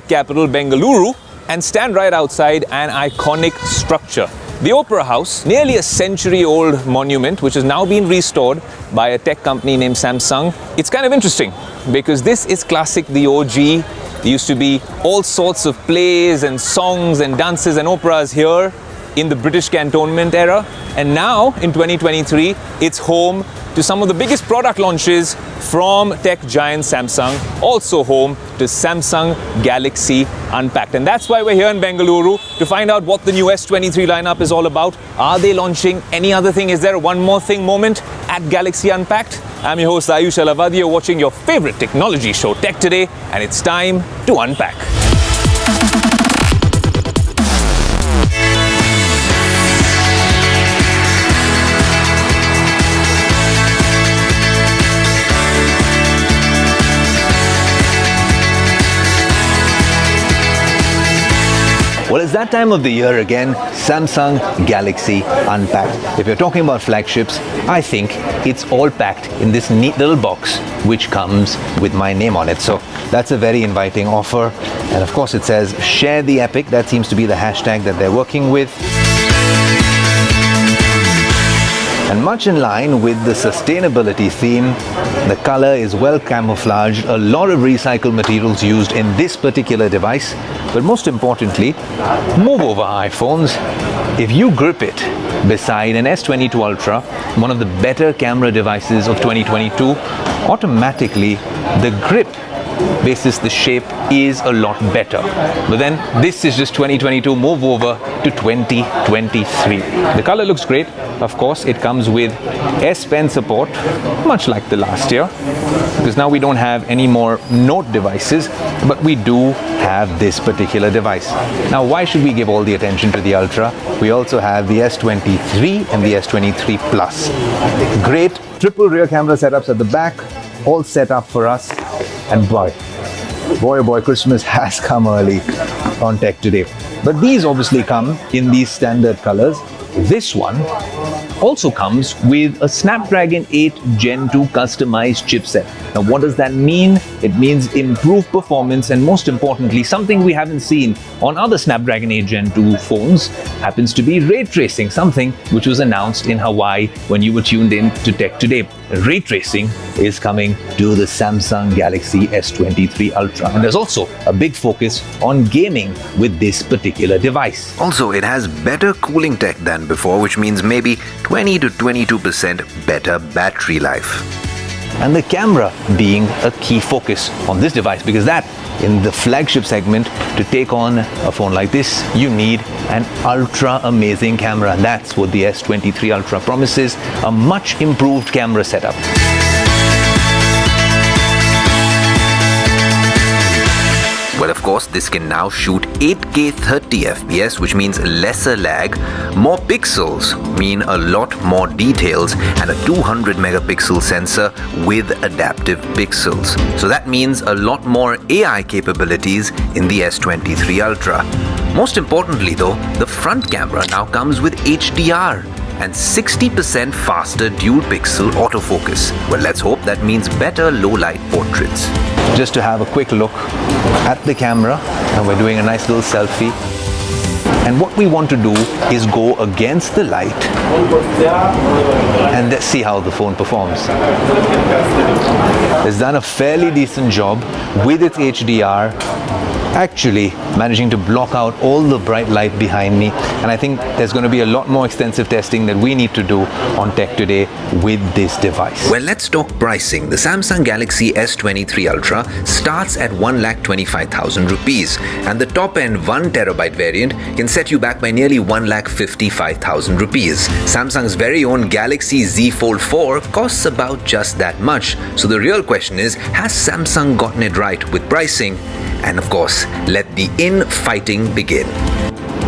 capital, Bengaluru, and stand right outside an iconic structure. The Opera House, nearly a century-old monument, which has now been restored by a tech company named Samsung. It's kind of interesting because this is classic, the OG. There used to be all sorts of plays and songs and dances and operas here in the British cantonment era. And now, in 2023, it's home to some of the biggest product launches from tech giant Samsung, also home to Samsung Galaxy Unpacked. And that's why we're here in Bengaluru to find out what the new S23 lineup is all about. Are they launching any other thing? Is there a one more thing moment at Galaxy Unpacked? I'm your host Aayush Ailawadi. You're watching your favorite technology show, Tech Today, and it's time to unpack. Well, it's that time of the year again, Samsung Galaxy Unpacked. If you're talking about flagships, I think it's all packed in this neat little box which comes with my name on it. So that's a very inviting offer. And of course it says, share the epic. That seems to be the hashtag that they're working with. And much in line with the sustainability theme, the color is well camouflaged, a lot of recycled materials used in this particular device. But most importantly, move over iPhones. If you grip it beside an S22 Ultra, one of the better camera devices of 2022, automatically the grip basis the shape is a lot better. But then this is just 2022, move over to 2023. The color looks great. Of course, it comes with S Pen support, much like the last year, because now we don't have any more Note devices, but we do have this particular device. Now, why should we give all the attention to the Ultra? We also have the S23 and the S23 Plus. Great triple rear camera setups at the back, all set up for us. And boy, oh boy, Christmas has come early on Tech Today. But these obviously come in these standard colors. This one also comes with a Snapdragon 8 Gen 2 customized chipset. Now, what does that mean? It means improved performance, and most importantly, something we haven't seen on other Snapdragon 8 Gen 2 phones happens to be ray tracing, something which was announced in Hawaii when you were tuned in to Tech Today. Ray tracing is coming to the Samsung Galaxy S23 Ultra. And there's also a big focus on gaming with this particular device. Also, it has better cooling tech than before, which means maybe 20 to 22% better battery life. And the camera being a key focus on this device, because that, in the flagship segment, to take on a phone like this, you need an ultra amazing camera. And that's what the S23 Ultra promises, a much improved camera setup. Well, of course, this can now shoot 8K 30 FPS, which means lesser lag. More pixels mean a lot more details, and a 200 megapixel sensor with adaptive pixels. So that means a lot more AI capabilities in the S23 Ultra. Most importantly though, the front camera now comes with HDR and 60% faster dual pixel autofocus. Well, let's hope that means better low light portraits. Just to have a quick look at the camera, and we're doing a nice little selfie. And what we want to do is go against the light and let's see how the phone performs. It's done a fairly decent job with its HDR, actually managing to block out all the bright light behind me. And I think there's going to be a lot more extensive testing that we need to do on Tech Today with this device. Well, let's talk pricing. The Samsung Galaxy S23 Ultra starts at 1,25,000 rupees, and the top-end 1TB variant can set you back by nearly 1,55,000 rupees. Samsung's very own Galaxy Z Fold 4 costs about just that much. So the real question is, has Samsung gotten it right with pricing? And of course, let the infighting begin.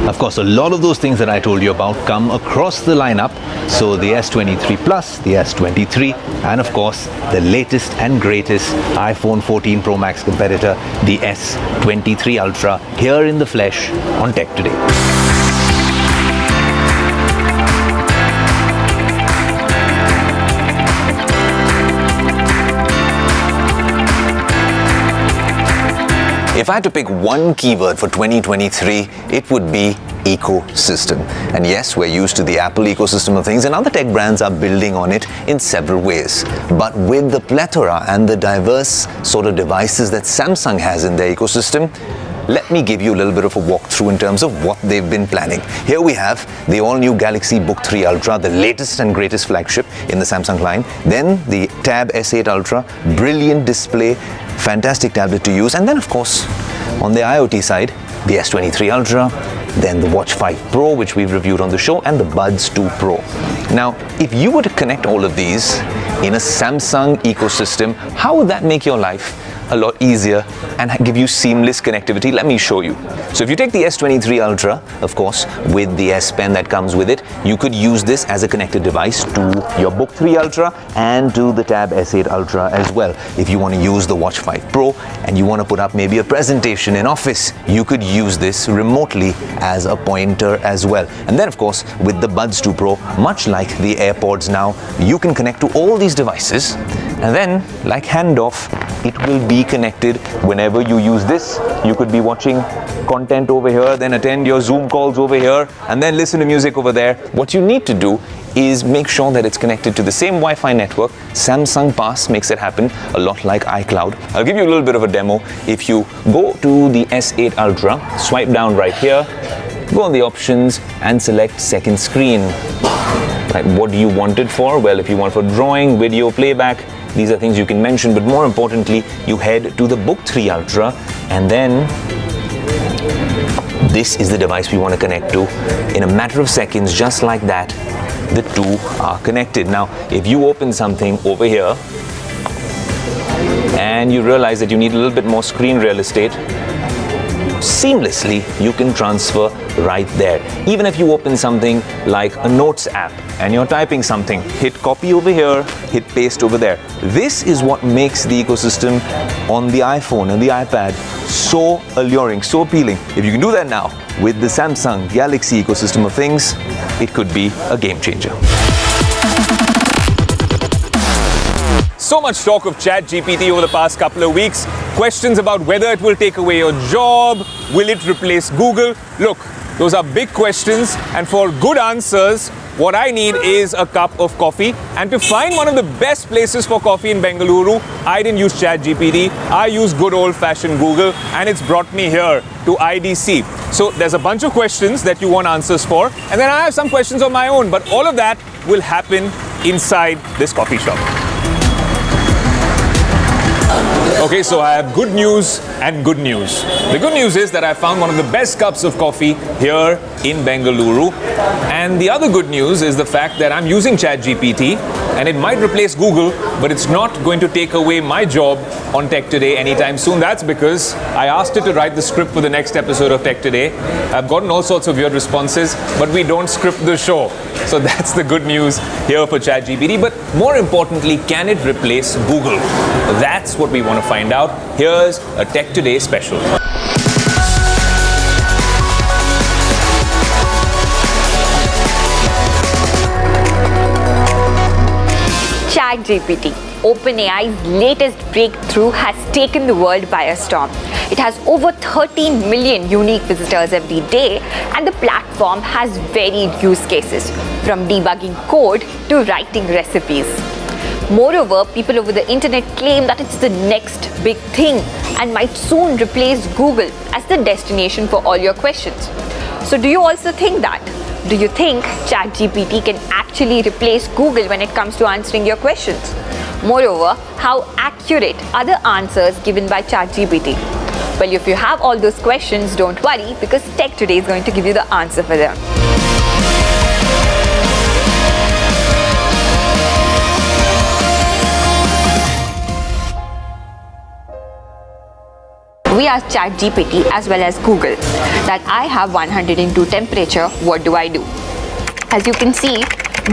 Of course, a lot of those things that I told you about come across the lineup. So the S23 Plus, the S23, and of course, the latest and greatest iPhone 14 Pro Max competitor, the S23 Ultra, here in the flesh on Tech Today. If I had to pick one keyword for 2023, it would be ecosystem. And yes, we're used to the Apple ecosystem of things, and other tech brands are building on it in several ways. But with the plethora and the diverse sort of devices that Samsung has in their ecosystem, let me give you a little bit of a walkthrough in terms of what they've been planning. Here we have the all-new Galaxy Book 3 Ultra, the latest and greatest flagship in the Samsung line. Then the Tab S8 Ultra, brilliant display, fantastic tablet to use. And then, of course, on the IoT side, the S23 Ultra, then the Watch 5 Pro, which we've reviewed on the show, and the Buds 2 Pro. Now, if you were to connect all of these in a Samsung ecosystem, how would that make your life a lot easier and give you seamless connectivity? Let me show you. So if you take the S23 Ultra, of course, with the S Pen that comes with it, you could use this as a connected device to your Book 3 Ultra and to the Tab S8 Ultra as well. If you want to use the Watch 5 Pro and you want to put up maybe a presentation in Office, you could use this remotely as a pointer as well. And then, of course, with the Buds 2 Pro, much like the AirPods now, you can connect to all these devices, and then, like handoff, it will be connected whenever you use this. You could be watching content over here, then attend your Zoom calls over here, and then listen to music over there. What you need to do is make sure that it's connected to the same Wi-Fi network. Samsung Pass makes it happen a lot like iCloud. I'll give you a little bit of a demo. If you go to the S8 Ultra, swipe down right here, go on the options and select second screen. Right, what do you want it for? Well, if you want for drawing, video, playback, these are things you can mention, but more importantly, you head to the Book 3 Ultra, and then this is the device we want to connect to. In a matter of seconds, just like that, the two are connected. Now, if you open something over here and you realize that you need a little bit more screen real estate, seamlessly you can transfer right there. Even if you open something like a Notes app and you're typing something, hit copy over here, hit paste over there. This is what makes the ecosystem on the iPhone and the iPad so alluring, so appealing. If you can do that now with the Samsung Galaxy ecosystem of things, it could be a game changer. So much talk of ChatGPT over the past couple of weeks. Questions about whether it will take away your job, will it replace Google? Look, those are big questions, and for good answers, what I need is a cup of coffee. And to find one of the best places for coffee in Bengaluru, I didn't use ChatGPT, I used good old-fashioned Google, and it's brought me here to IDC. So there's a bunch of questions that you want answers for, and then I have some questions of my own, but all of that will happen inside this coffee shop. Okay, so I have good news and good news. The good news is that I found one of the best cups of coffee here in Bengaluru. And the other good news is the fact that I'm using ChatGPT, and it might replace Google, but it's not going to take away my job on Tech Today anytime soon. That's because I asked it to write the script for the next episode of Tech Today. I've gotten all sorts of weird responses, but we don't script the show. So that's the good news here for ChatGPT. But more importantly, can it replace Google? That's what we want to find out. Here's a Tech Today special. ChatGPT, OpenAI's latest breakthrough, has taken the world by a storm. It has over 13 million unique visitors every day, and the platform has varied use cases, from debugging code to writing recipes. Moreover, people over the internet claim that it's the next big thing and might soon replace Google as the destination for all your questions. So do you also think that? Do you think ChatGPT can actually replace Google when it comes to answering your questions? Moreover, how accurate are the answers given by ChatGPT? Well, if you have all those questions, don't worry, because Tech Today is going to give you the answer for them. We asked ChatGPT as well as Google that I have 102 temperature, what do I do? As you can see,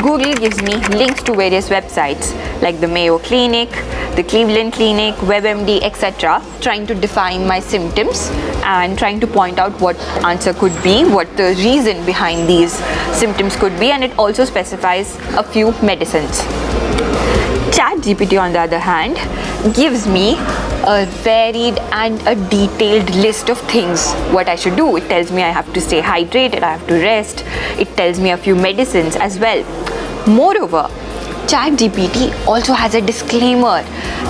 Google gives me links to various websites like the Mayo Clinic, the Cleveland Clinic, WebMD, etc., trying to define my symptoms and trying to point out what answer could be, what the reason behind these symptoms could be, and it also specifies a few medicines. ChatGPT, on the other hand, gives me a varied and a detailed list of things what I should do. It tells me I have to stay hydrated, I have to rest. It tells me a few medicines as well. Moreover, ChatGPT also has a disclaimer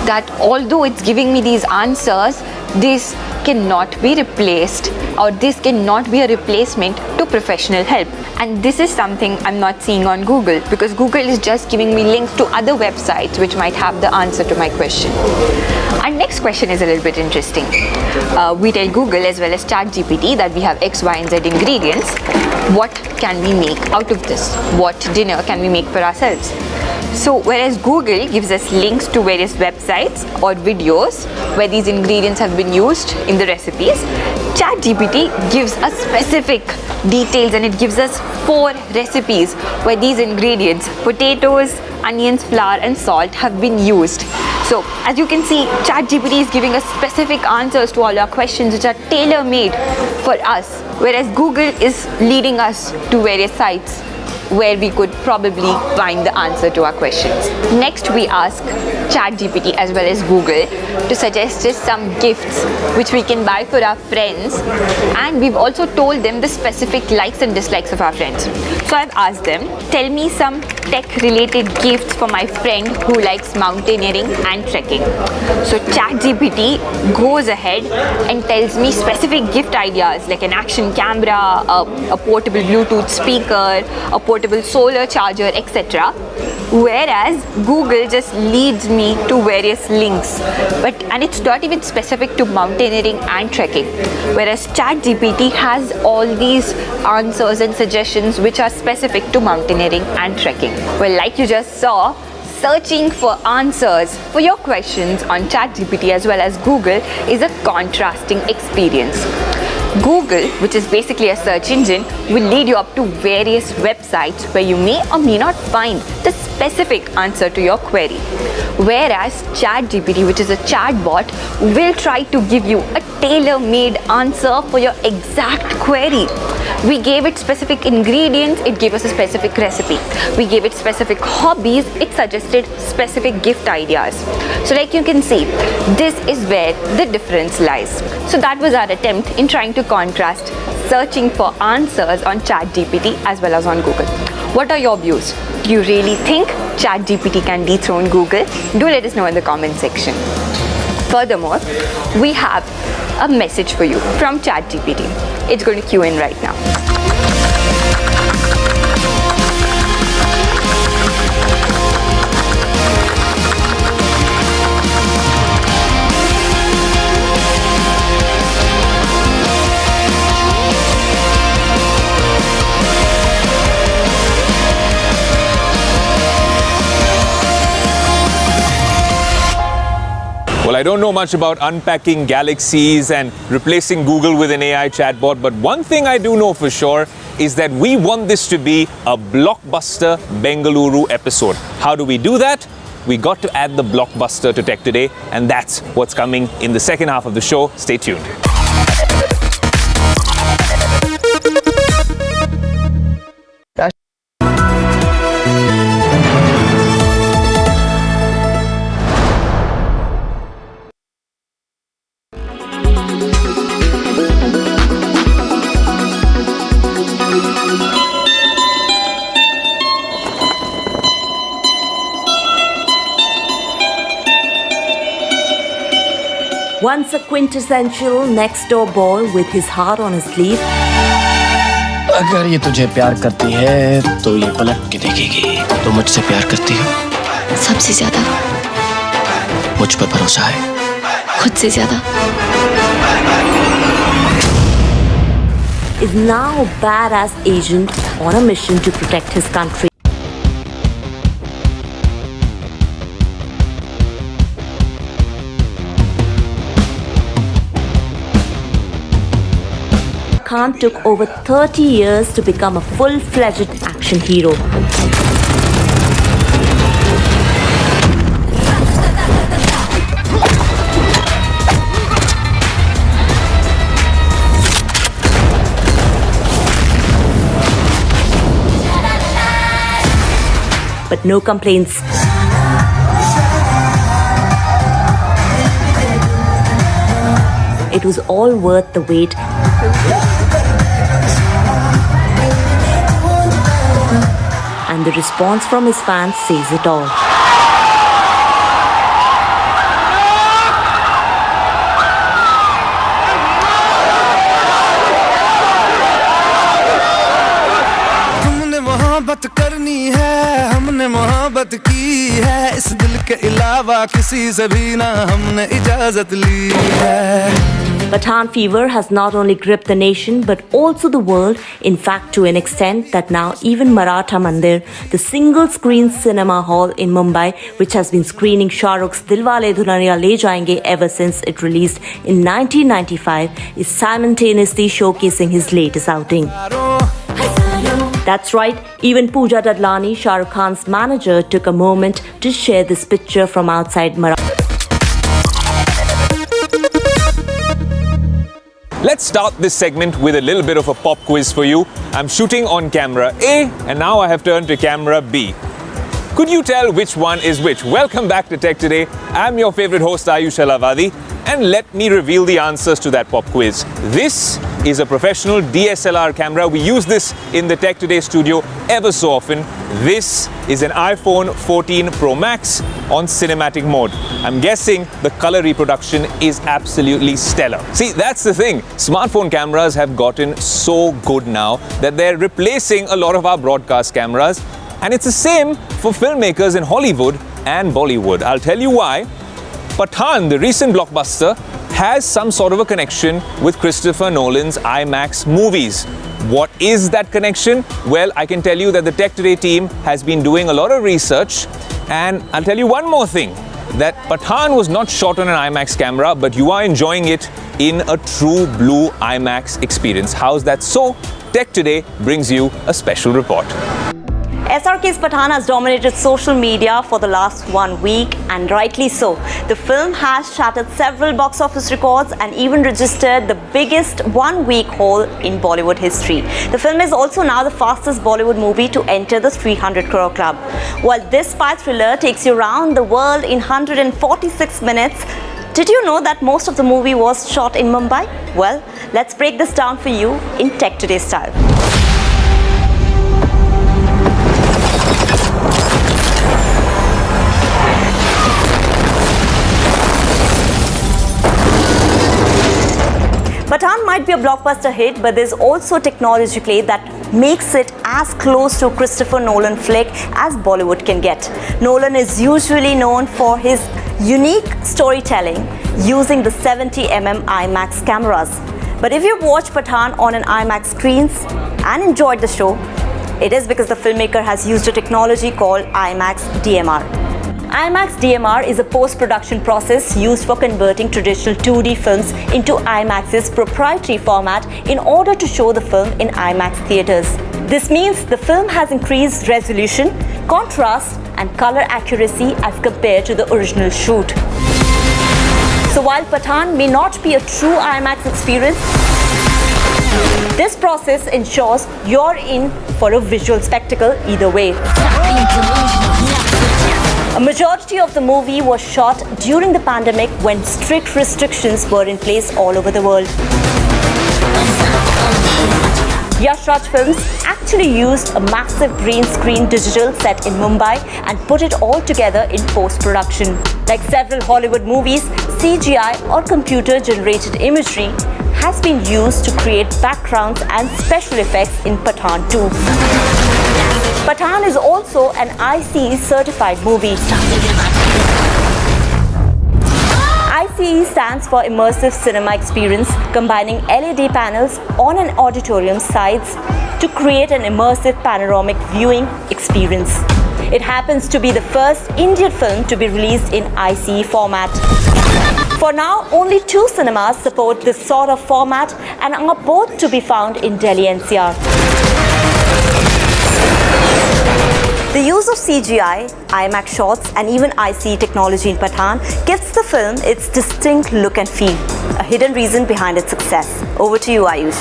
that although it's giving me these answers, this cannot be replaced, or this cannot be a replacement to professional help. And this is something I'm not seeing on Google, because Google is just giving me links to other websites which might have the answer to my question. Our next question is a little bit interesting. We tell Google as well as ChatGPT that we have X, Y, and Z ingredients. What can we make out of this? What dinner can we make for ourselves? So whereas Google gives us links to various websites or videos where these ingredients have been used in the recipes, ChatGPT gives us specific details, and it gives us 4 recipes where these ingredients, potatoes, onions, flour and salt, have been used. So as you can see, ChatGPT is giving us specific answers to all our questions which are tailor-made for us, whereas Google is leading us to various sites where we could probably find the answer to our questions. Next, we ask ChatGPT as well as Google to suggest us some gifts which we can buy for our friends, and we've also told them the specific likes and dislikes of our friends. So I've asked them, tell me some tech-related gifts for my friend who likes mountaineering and trekking. So ChatGPT goes ahead and tells me specific gift ideas like an action camera, a portable Bluetooth speaker, a portable solar charger, etc. Whereas Google just leads me to various links, and it's not even specific to mountaineering and trekking. Whereas ChatGPT has all these answers and suggestions which are specific to mountaineering and trekking. Well, like you just saw, searching for answers for your questions on ChatGPT as well as Google is a contrasting experience. Google, which is basically a search engine, will lead you up to various websites where you may or may not find the specific answer to your query. Whereas ChatGPT, which is a chatbot, will try to give you a tailor-made answer for your exact query. We gave it specific ingredients, it gave us a specific recipe. We gave it specific hobbies, it suggested specific gift ideas. So like you can see, this is where the difference lies. So that was our attempt in trying to contrast searching for answers on ChatGPT as well as on Google. What are your views? Do you really think ChatGPT can dethrone Google? Do let us know in the comment section. Furthermore, we have a message for you from ChatGPT. It's going to cue in right now. Well, I don't know much about unpacking galaxies and replacing Google with an AI chatbot, but one thing I do know for sure is that we want this to be a Blockbuster Bengaluru episode. How do we do that? We got to add the Blockbuster to Tech Today, and that's what's coming in the second half of the show. Stay tuned. Once a quintessential next-door boy with his heart on his sleeve, अगर ये तुझे प्यार करती है तो ये पलट के देखेगी। तो मुझसे प्यार करती हो? सबसे ज्यादा। मुझ पर भरोसा है? खुद से ज्यादा। is now a badass agent on a mission to protect his country. Khan took over 30 years to become a full-fledged action hero. But no complaints. it was all worth the wait. And the response from his fans says it all. मोहब्बत करनी है हमने मोहब्बत की है इस दिल के अलावा किसी से भी ना हमने इजाजत ली है. Pathaan fever has not only gripped the nation but also the world, in fact to an extent that now even Maratha Mandir, the single-screen cinema hall in Mumbai, which has been screening Shah Rukh's Dilwale Dulhaniya Le Jayenge ever since it released in 1995, is simultaneously showcasing his latest outing. That's right, even Pooja Dadlani, Shah Rukh Khan's manager, took a moment to share this picture from outside Maratha. Let's start this segment with a little bit of a pop quiz for you. I'm shooting on camera A and now I have turned to camera B. Could you tell which one is which? Welcome back to Tech Today. I'm your favorite host Aayush Ailawadi, and let me reveal the answers to that pop quiz. This is a professional DSLR camera. We use this in the Tech Today studio ever so often. This is an iPhone 14 Pro Max on cinematic mode. I'm guessing the color reproduction is absolutely stellar. See, that's the thing. Smartphone cameras have gotten so good now that they're replacing a lot of our broadcast cameras. And it's the same for filmmakers in Hollywood and Bollywood. I'll tell you why. Pathaan, the recent blockbuster, has some sort of a connection with Christopher Nolan's IMAX movies. What is that connection? Well, I can tell you that the Tech Today team has been doing a lot of research, and I'll tell you one more thing, that Pathaan was not shot on an IMAX camera, but you are enjoying it in a true blue IMAX experience. How's that so? Tech Today brings you a special report. SRK's Pathaan has dominated social media for the last 1 week, and rightly so. The film has shattered several box office records and even registered the biggest one-week haul in Bollywood history. The film is also now the fastest Bollywood movie to enter the 300 crore club. While this spy thriller takes you around the world in 146 minutes, did you know that most of the movie was shot in Mumbai? Well, let's break this down for you in Tech Today style. Pathaan might be a blockbuster hit, but there's also technology play that makes it as close to a Christopher Nolan flick as Bollywood can get. Nolan is usually known for his unique storytelling using the 70mm IMAX cameras. But if you've watched Pathaan on an IMAX screens and enjoyed the show, it is because the filmmaker has used a technology called IMAX DMR. IMAX DMR is a post-production process used for converting traditional 2D films into IMAX's proprietary format in order to show the film in IMAX theaters. This means the film has increased resolution, contrast, and color accuracy as compared to the original shoot. So while Pathaan may not be a true IMAX experience, this process ensures you're in for a visual spectacle either way. A majority of the movie was shot during the pandemic when strict restrictions were in place all over the world. Yash Raj Films actually used a massive green screen digital set in Mumbai and put it all together in post-production. Like several Hollywood movies, CGI or computer-generated imagery has been used to create backgrounds and special effects in Pathaan 2. Pathaan is also an ICE certified movie. ICE stands for Immersive Cinema Experience, combining LED panels on an auditorium sides to create an immersive panoramic viewing experience. It happens to be the first Indian film to be released in ICE format. For now, only 2 cinemas support this sort of format and are both to be found in Delhi NCR. The use of CGI, IMAX shots and even ICE technology in Pathaan gives the film its distinct look and feel, a hidden reason behind its success. Over to you, Aayush.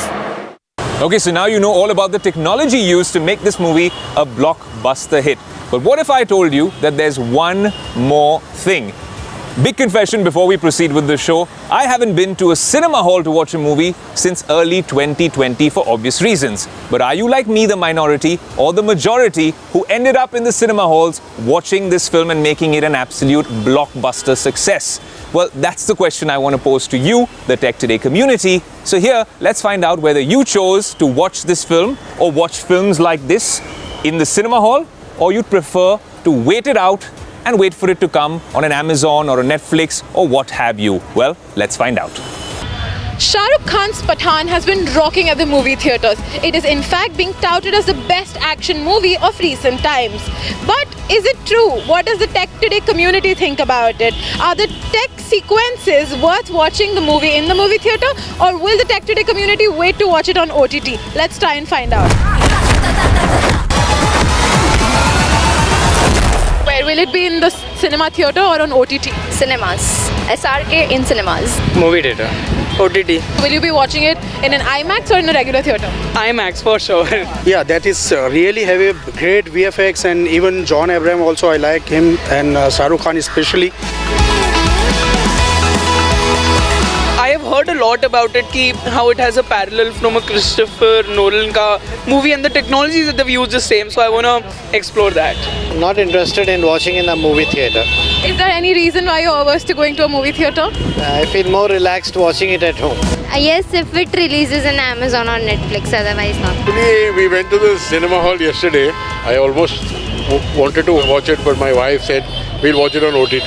Okay, so now you know all about the technology used to make this movie a blockbuster hit. But what if I told you that there's one more thing? Big confession before we proceed with the show. I haven't been to a cinema hall to watch a movie since early 2020 for obvious reasons. But are you like me, the minority, or the majority who ended up in the cinema halls watching this film and making it an absolute blockbuster success? Well, that's the question I want to pose to you, the Tech Today community. So here, let's find out whether you chose to watch this film or watch films like this in the cinema hall, or you'd prefer to wait it out and wait for it to come on an Amazon or a Netflix or what have you. Well, let's find out. Shah Rukh Khan's Pathaan has been rocking at the movie theatres. It is in fact being touted as the best action movie of recent times. But is it true? What does the Tech Today community think about it? Are the tech sequences worth watching the movie in the movie theatre, or will the Tech Today community wait to watch it on OTT? Let's try and find out. Where will it be, in the cinema theatre or on OTT? Cinemas. SRK in cinemas. Movie theatre. OTT. Will you be watching it in an IMAX or in a regular theatre? IMAX for sure. Yeah, that is really heavy, great VFX, and even John Abraham also, I like him, and Shah Rukh Khan especially. I have heard a lot about it, how it has a parallel from a Christopher Nolan ka movie, and the technologies that they've used the same, so I want to explore that. Not interested in watching in a movie theatre. Is there any reason why you're averse to going to a movie theatre? I feel more relaxed watching it at home. Yes, if it releases in Amazon or Netflix, otherwise not. Actually, we went to the cinema hall yesterday. I almost wanted to watch it, but my wife said we'll watch it on OTT.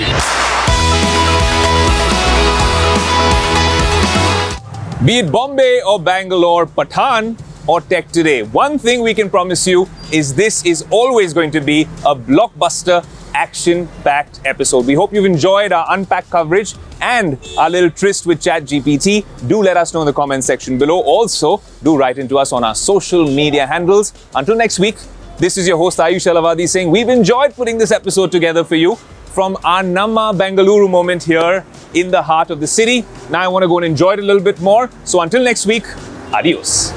Be it Bombay or Bangalore, Pathaan or Tech Today, one thing we can promise you is this is always going to be a blockbuster, action-packed episode. We hope you've enjoyed our unpacked coverage and our little tryst with ChatGPT. Do let us know in the comment section below. Also, do write into us on our social media handles. Until next week, this is your host Aayush Ailawadi saying we've enjoyed putting this episode together for you from our Namma Bengaluru moment here in the heart of the city. Now I want to go and enjoy it a little bit more. So until next week, adios.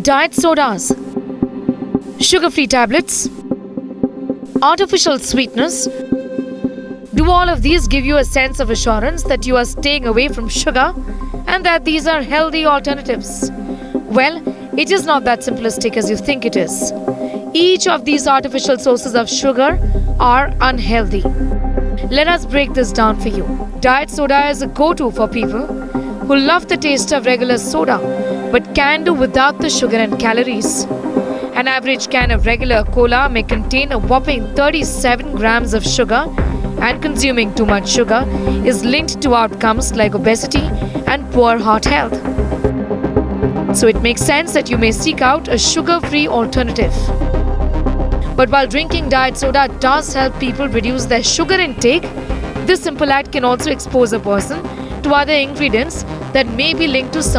Diet sodas, sugar-free tablets, artificial sweeteners. Do all of these give you a sense of assurance that you are staying away from sugar and that these are healthy alternatives? Well, it is not that simplistic as you think it is. Each of these artificial sources of sugar are unhealthy. Let us break this down for you. Diet soda is a go-to for people who love the taste of regular soda but can do without the sugar and calories. An average can of regular cola may contain a whopping 37 grams of sugar, and consuming too much sugar is linked to outcomes like obesity and poor heart health. So it makes sense that you may seek out a sugar-free alternative. But while drinking diet soda does help people reduce their sugar intake, this simple act can also expose a person to other ingredients that may be linked to some